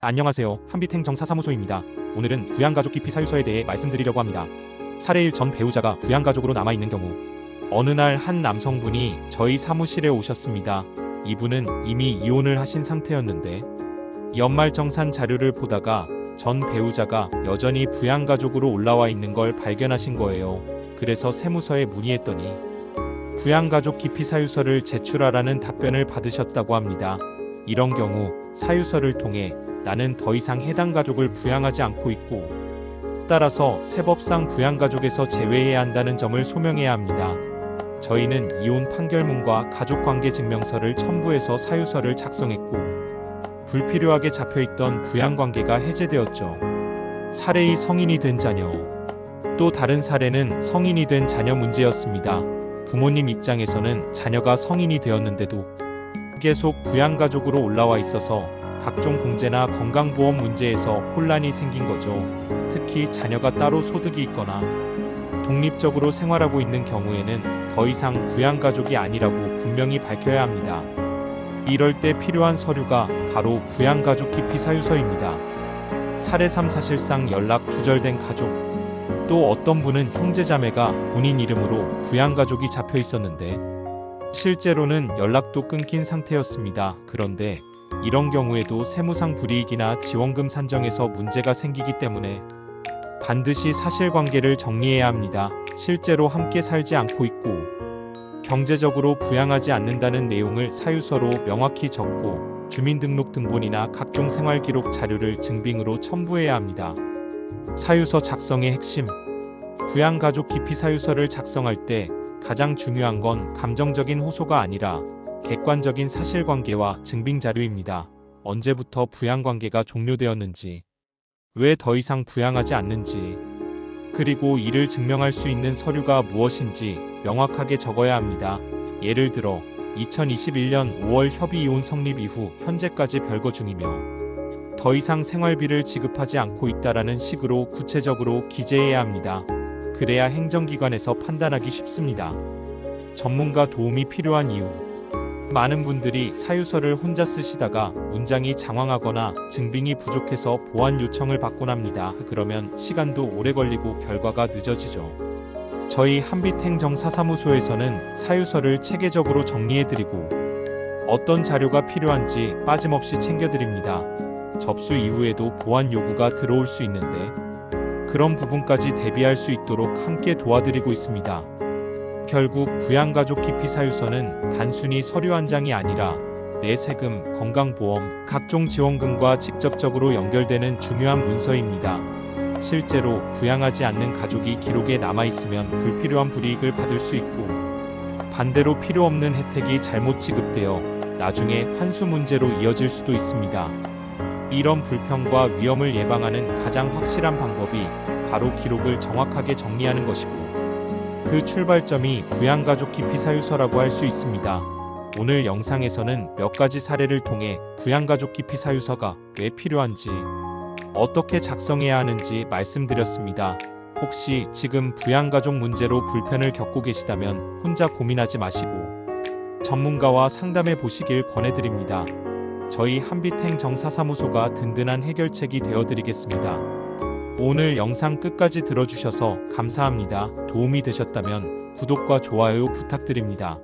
안녕하세요. 한빛행정사사무소입니다. 오늘은 부양가족 기피 사유서에 대해 말씀드리려고 합니다. 사례일 전 배우자가 부양가족으로 남아있는 경우 어느 날 한 남성분이 저희 사무실에 오셨습니다. 이분은 이미 이혼을 하신 상태였는데 연말정산 자료를 보다가 전 배우자가 여전히 부양가족으로 올라와 있는 걸 발견하신 거예요. 그래서 세무서에 문의했더니 부양가족 기피 사유서를 제출하라는 답변을 받으셨다고 합니다. 이런 경우 사유서를 통해 나는 더 이상 해당 가족을 부양하지 않고 있고 따라서 세법상 부양가족에서 제외해야 한다는 점을 소명해야 합니다. 저희는 이혼 판결문과 가족관계 증명서를 첨부해서 사유서를 작성했고 불필요하게 잡혀있던 부양관계가 해제되었죠. 사례의 성인이 된 자녀. 또 다른 사례는 성인이 된 자녀 문제였습니다. 부모님 입장에서는 자녀가 성인이 되었는데도 계속 부양가족으로 올라와 있어서 각종 공제나 건강보험 문제에서 혼란이 생긴 거죠. 특히 자녀가 따로 소득이 있거나 독립적으로 생활하고 있는 경우에는 더 이상 부양가족이 아니라고 분명히 밝혀야 합니다. 이럴 때 필요한 서류가 바로 부양가족 기피 사유서입니다. 사례 3 사실상 연락 두절된 가족. 또 어떤 분은 형제자매가 본인 이름으로 부양가족이 잡혀 있었는데 실제로는 연락도 끊긴 상태였습니다. 그런데 이런 경우에도 세무상 불이익이나 지원금 산정에서 문제가 생기기 때문에 반드시 사실관계를 정리해야 합니다. 실제로 함께 살지 않고 있고 경제적으로 부양하지 않는다는 내용을 사유서로 명확히 적고 주민등록등본이나 각종 생활기록 자료를 증빙으로 첨부해야 합니다. 사유서 작성의 핵심. 부양가족 기피 사유서를 작성할 때 가장 중요한 건 감정적인 호소가 아니라 객관적인 사실관계와 증빙자료입니다. 언제부터 부양관계가 종료되었는지, 왜 더 이상 부양하지 않는지, 그리고 이를 증명할 수 있는 서류가 무엇인지 명확하게 적어야 합니다. 예를 들어 2021년 5월 협의이혼 성립 이후 현재까지 별거 중이며 더 이상 생활비를 지급하지 않고 있다라는 식으로 구체적으로 기재해야 합니다. 그래야 행정기관에서 판단하기 쉽습니다. 전문가 도움이 필요한 이유. 많은 분들이 사유서를 혼자 쓰시다가 문장이 장황하거나 증빙이 부족해서 보완 요청을 받곤 합니다. 그러면 시간도 오래 걸리고 결과가 늦어지죠. 저희 한빛행정사사무소에서는 사유서를 체계적으로 정리해드리고 어떤 자료가 필요한지 빠짐없이 챙겨드립니다. 접수 이후에도 보완 요구가 들어올 수 있는데 그런 부분까지 대비할 수 있도록 함께 도와드리고 있습니다. 결국 부양가족 기피 사유서는 단순히 서류 한 장이 아니라 내 세금, 건강보험, 각종 지원금과 직접적으로 연결되는 중요한 문서입니다. 실제로 부양하지 않는 가족이 기록에 남아있으면 불필요한 불이익을 받을 수 있고 반대로 필요 없는 혜택이 잘못 지급되어 나중에 환수 문제로 이어질 수도 있습니다. 이런 불평과 위험을 예방하는 가장 확실한 방법이 바로 기록을 정확하게 정리하는 것이고 그 출발점이 부양가족 기피 사유서라고 할 수 있습니다. 오늘 영상에서는 몇 가지 사례를 통해 부양가족 기피 사유서가 왜 필요한지, 어떻게 작성해야 하는지 말씀드렸습니다. 혹시 지금 부양가족 문제로 불편을 겪고 계시다면 혼자 고민하지 마시고 전문가와 상담해 보시길 권해드립니다. 저희 한빛행정사사무소가 든든한 해결책이 되어드리겠습니다. 오늘 영상 끝까지 들어주셔서 감사합니다. 도움이 되셨다면 구독과 좋아요 부탁드립니다.